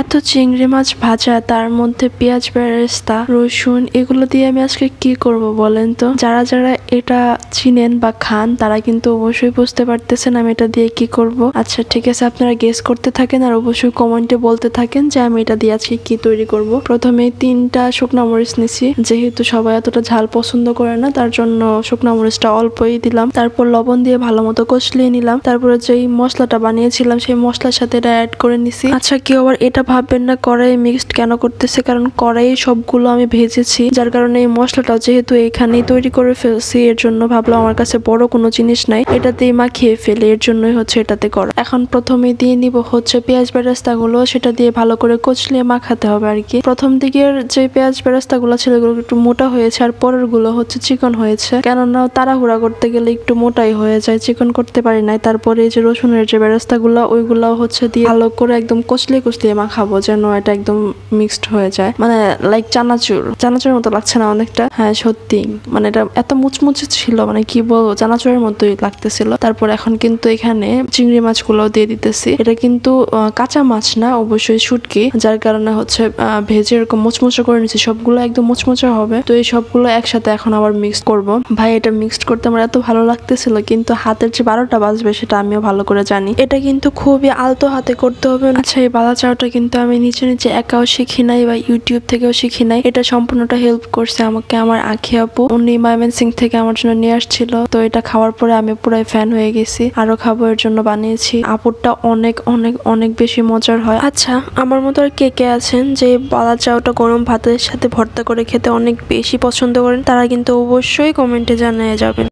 এত চিংড়ি মাছ ভাজা, তার মধ্যে পেঁয়াজ বেরেস্তা রসুন, এগুলো দিয়ে আমি আজকে কি করব বলেন তো? যারা যারা এটা চিনেন বা খান তারা কিন্তু অবশ্যই বুঝতে পারতেছেন আমি এটা দিয়ে কি করব। আচ্ছা ঠিক আছে, আপনারা গেস করতে থাকেন আর অবশ্যই কমেন্টে বলতে থাকেন যে আমি এটা দিয়ে আজকে কি তৈরি করব। প্রথমে 3টা শুকনো মরিচ নিছি, যেহেতু সবাই এতটা ঝাল পছন্দ করে না তার জন্য শুকনো মরিচটা অল্পই দিলাম। তারপর লবণ দিয়ে ভালো মতো কষলিয়ে নিলাম। তারপরে যেই মশলাটা বানিয়েছিলাম সেই মশলার সাথে এটা অ্যাড করে নিছি। আচ্ছা কেউ আবার এটা ভাববেন না কড়াই মিক্সড কেন করতেছে, কারণ কড়াই সবগুলো আমি ভেজেছি, যার কারণে এই মশলাটা যেহেতু এখানেই তৈরি করে ফেলছি এর জন্য ভাবলাম আমার কাছে বড় কোনো জিনিস নাই, এটাতেই মাখিয়ে ফেলে, এর জন্যই হচ্ছে এটাতে করা। এখন প্রথমে দিয়ে নিব হচ্ছে পেঁয়াজ বেরেস্তাগুলো, সেটা দিয়ে ভালো করে কচলিয়ে মাখাতে হবে আর কি। প্রথম দিকের যে পেঁয়াজ বেরেস্তাগুলো ছিল এগুলো একটু মোটা হয়েছে আর পরের গুলো হচ্ছে চিকন হয়েছে, কেননা তাড়াহুড়া করতে গেলে একটু মোটাই হয়ে যায়, চিকন করতে পারি নাই। তারপরে এই যে রসুনের যে বেরেস্তাগুলো ওইগুলাও হচ্ছে দিয়ে ভালো করে একদম কচলিয়ে কচলিয়ে মাখাবো যেন এটা একদম মিক্সড হয়ে যায়, মানে লাইক চানাচুরের মতো লাগছে না অনেকটা? হ্যাঁ সত্যি, মানে এটা এত মুচমুচে ছিল, মানে কি বলবো, চানাচুরের মতোই লাগতেছিল। তারপর এখন কিন্তু এখানে চিংড়ি মাছগুলো দিয়ে দিতেছি। এটা কিন্তু কাঁচা মাছ না, অবশ্যই শুটকি, যার কারণে হচ্ছে ভেজে এরকম মুচমুচে করে নিচ্ছি, সবগুলো একদম মুচমুচে হবে। তো এই সবগুলো একসাথে এখন আবার মিক্স করব। ভাই এটা মিক্সড করতে আমার এত ভালো লাগতেছিল, কিন্তু হাতের যে 12টা বাজবে সেটা আমিও ভালো করে জানি। এটা কিন্তু খুবই আলতো হাতে করতে হবে। আচ্ছা এই বালা চাউটা কিন্তু আমি নিচে নিচে একাও শিখি নাই বা ইউটিউব থেকেও শিখি নাই, এটা সম্পূর্ণটা হেল্প করছে আমাকে আমার আখি আপু, উনি ময়মনসিং থেকে আমার জন্য নিয়ে আসছিল। তো এটা খাওয়ার পরে আমি পুরাই ফ্যান হয়ে গেছি, আরো খাবো, এর জন্য বানিয়েছি। আপুরটা অনেক অনেক অনেক বেশি মজার হয়। আচ্ছা আমার মতো আর কে কে আছেন যে বালা চাউটা গরম ভাতের সাথে ভর্তা করে খেতে অনেক বেশি পছন্দ করেন, তারা কিন্তু অবশ্যই কমেন্টে জানিয়ে যাবেন।